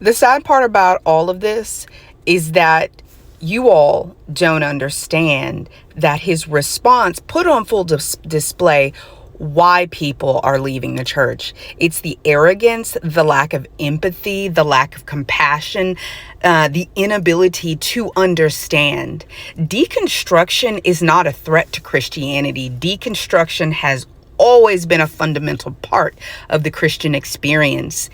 The sad part about all of this is that you all don't understand that his response put on full display why people are leaving the church. It's the arrogance, the lack of empathy, the lack of compassion, the inability to understand. Deconstruction is not a threat to Christianity. Deconstruction has always been a fundamental part of the Christian experience.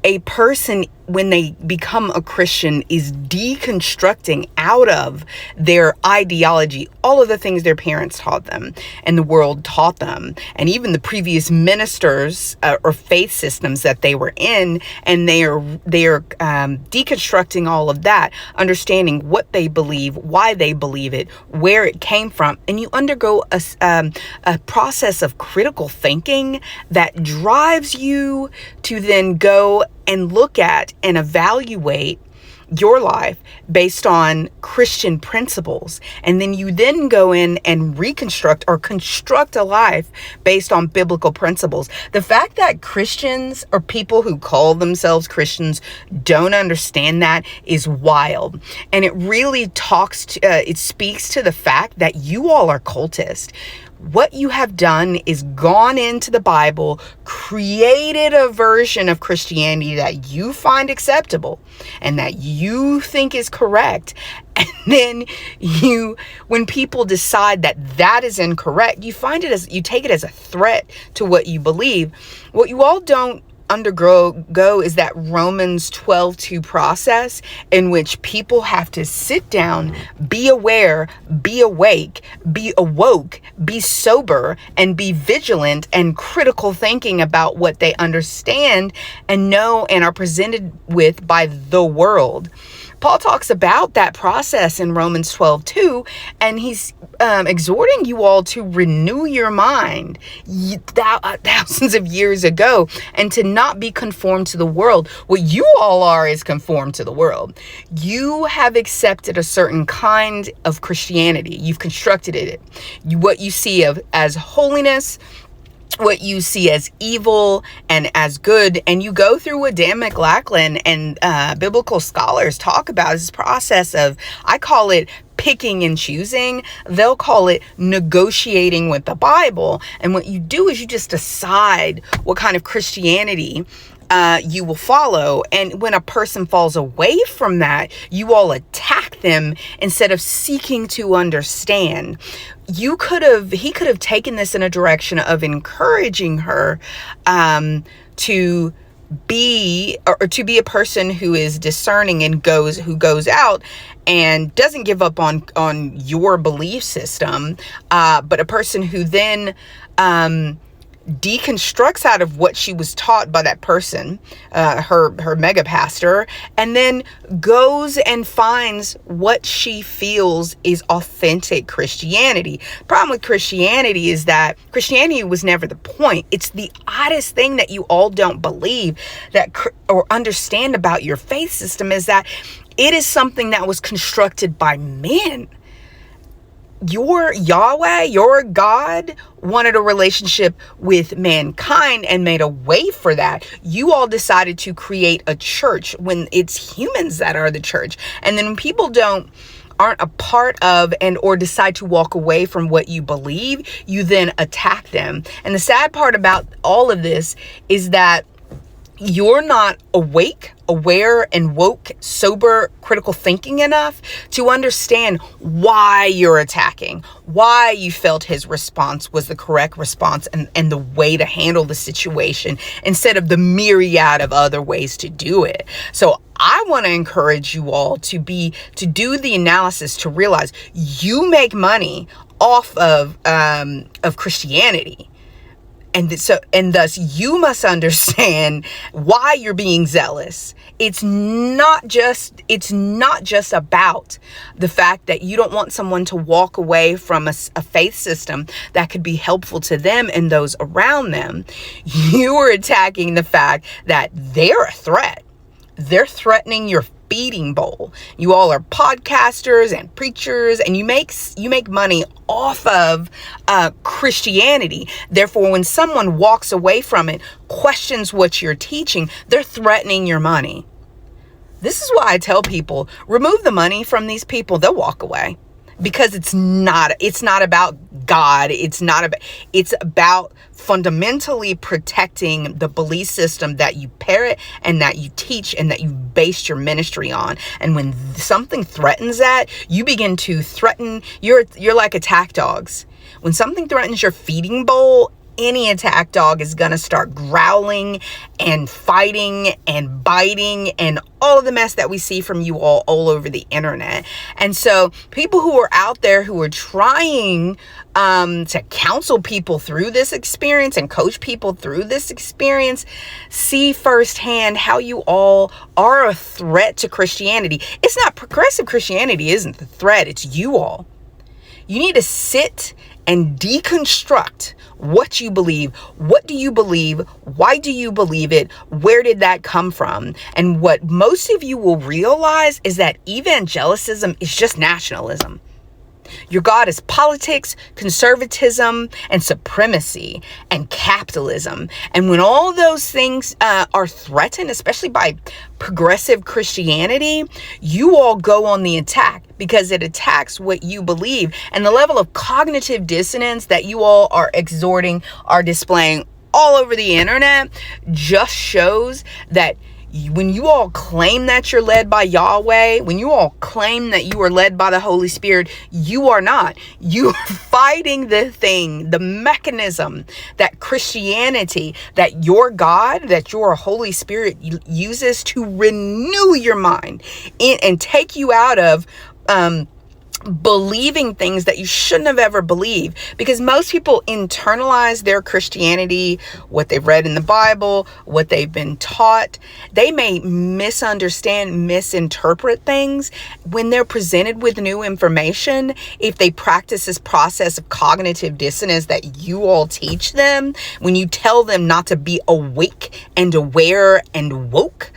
A person, when they become a Christian, is deconstructing out of their ideology all of the things their parents taught them and the world taught them, and even the previous ministers or faith systems that they were in, and they are deconstructing all of that, understanding what they believe, why they believe it, where it came from, and you undergo a process of critical thinking that drives you to then go and look at and evaluate your life based on Christian principles. And then you then go in and reconstruct or construct a life based on biblical principles. The fact that Christians or people who call themselves Christians don't understand that is wild. And it really it speaks to the fact that you all are cultists. What you have done is gone into the Bible, created a version of Christianity that you find acceptable and that you think is correct. And then when people decide that that is incorrect, you take it as a threat to what you believe. What you all don't undergo is that Romans 12:2 process in which people have to sit down, be aware, be awake, be awoke, be sober, and be vigilant and critical thinking about what they understand and know and are presented with by the world. Paul talks about that process in Romans 12:2, and he's exhorting you all to renew your mind thousands of years ago and to not be conformed to the world. What you all are is conformed to the world. You have accepted a certain kind of Christianity. You've constructed it. What you see as holiness, what you see as evil and as good, and you go through what Dan McLachlan and biblical scholars talk about this process of, I call it picking and choosing. They'll call it negotiating with the Bible. And what you do is you just decide what kind of Christianity you will follow. And when a person falls away from that, you all attack them instead of seeking to understand. He could have taken this in a direction of encouraging her to be a person who is discerning and who goes out and doesn't give up on your belief system, but a person who then deconstructs out of what she was taught by that person, her mega pastor, and then goes and finds what she feels is authentic Christianity. The problem with Christianity is that Christianity was never the point. It's the oddest thing that you all don't believe or understand about your faith system, is that it is something that was constructed by men. Your Yahweh, your God, wanted a relationship with mankind and made a way for that. You all decided to create a church when it's humans that are the church. And then when people aren't a part of or decide to walk away from what you believe, you then attack them. And the sad part about all of this is that you're not awake, aware, and woke, sober, critical thinking enough to understand why you're attacking, why you felt his response was the correct response and the way to handle the situation instead of the myriad of other ways to do it. So I want to encourage you all to do the analysis, to realize you make money off of Christianity. And thus you must understand why you're being zealous. It's not just about the fact that you don't want someone to walk away from a faith system that could be helpful to them and those around them. You are attacking the fact that they're a threat. They're threatening your feeding bowl. You all are podcasters and preachers, and you make money off of Christianity. Therefore, when someone walks away from it, questions what you're teaching, they're threatening your money. This is why I tell people, remove the money from these people, they'll walk away. Because it's not about God. It's about fundamentally protecting the belief system that you parrot and that you teach and that you base your ministry on. And when something threatens that, you begin to threaten. You're like attack dogs. When something threatens your feeding bowl, any attack dog is going to start growling and fighting and biting and all of the mess that we see from you all over the internet. And so people who are out there who are trying to counsel people through this experience and coach people through this experience, see firsthand how you all are a threat to Christianity. It's not progressive Christianity isn't the threat. It's you all. You need to sit and deconstruct what you believe. What do you believe? Why do you believe it? Where did that come from? And what most of you will realize is that evangelicism is just nationalism. Your God is politics, conservatism, and supremacy, and capitalism. And when all those things are threatened, especially by progressive Christianity, you all go on the attack because it attacks what you believe. And the level of cognitive dissonance that you all are displaying all over the internet just shows that when you all claim that you're led by Yahweh, when you all claim that you are led by the Holy Spirit, you are not. You are fighting the mechanism that Christianity, that your God, that your Holy Spirit uses to renew your mind and take you out of believing things that you shouldn't have ever believed. Because most people internalize their Christianity, what they've read in the Bible, what they've been taught. They may misinterpret things when they're presented with new information. If they practice this process of cognitive dissonance that you all teach them, when you tell them not to be awake and aware and woke,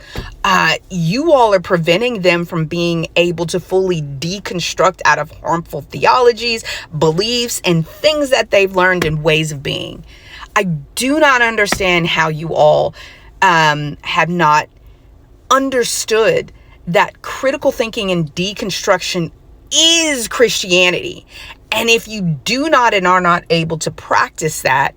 you all are preventing them from being able to fully deconstruct out of harmful theologies, beliefs, and things that they've learned in ways of being. I do not understand how you all have not understood that critical thinking and deconstruction is Christianity. And if you do not and are not able to practice that,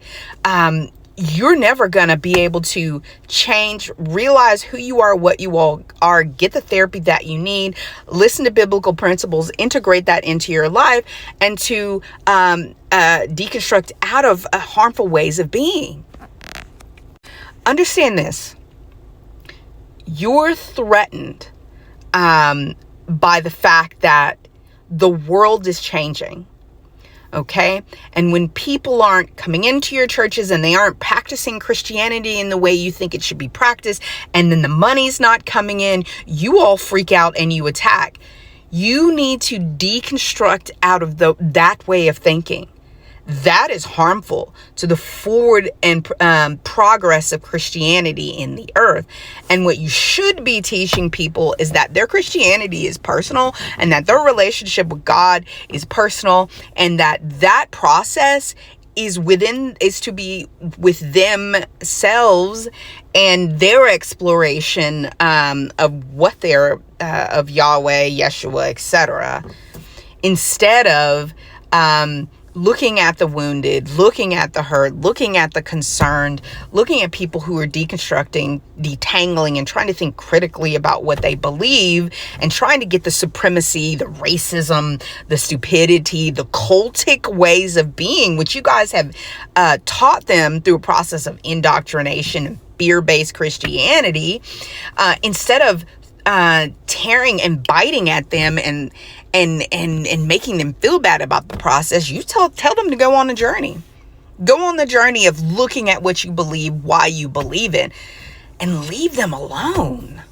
you're never going to be able to change, realize who you are, what you all are, get the therapy that you need, listen to biblical principles, integrate that into your life, and to deconstruct out of harmful ways of being. Understand this. You're threatened by the fact that the world is changing. Okay. And when people aren't coming into your churches and they aren't practicing Christianity in the way you think it should be practiced, and then the money's not coming in, you all freak out and you attack. You need to deconstruct out of that way of thinking. That is harmful to the forward and progress of Christianity in the earth. And what you should be teaching people is that their Christianity is personal, and that their relationship with God is personal, and that process is to be with themselves and their exploration of what they're of Yahweh, Yeshua, etc. Instead of looking at the wounded, looking at the hurt, looking at the concerned, looking at people who are deconstructing, detangling, and trying to think critically about what they believe, and trying to get the supremacy, the racism, the stupidity, the cultic ways of being, which you guys have taught them through a process of indoctrination and fear-based Christianity, instead of tearing and biting at them and making them feel bad about the process. You tell them to go on a journey. Go on the journey of looking at what you believe, why you believe it, and leave them alone.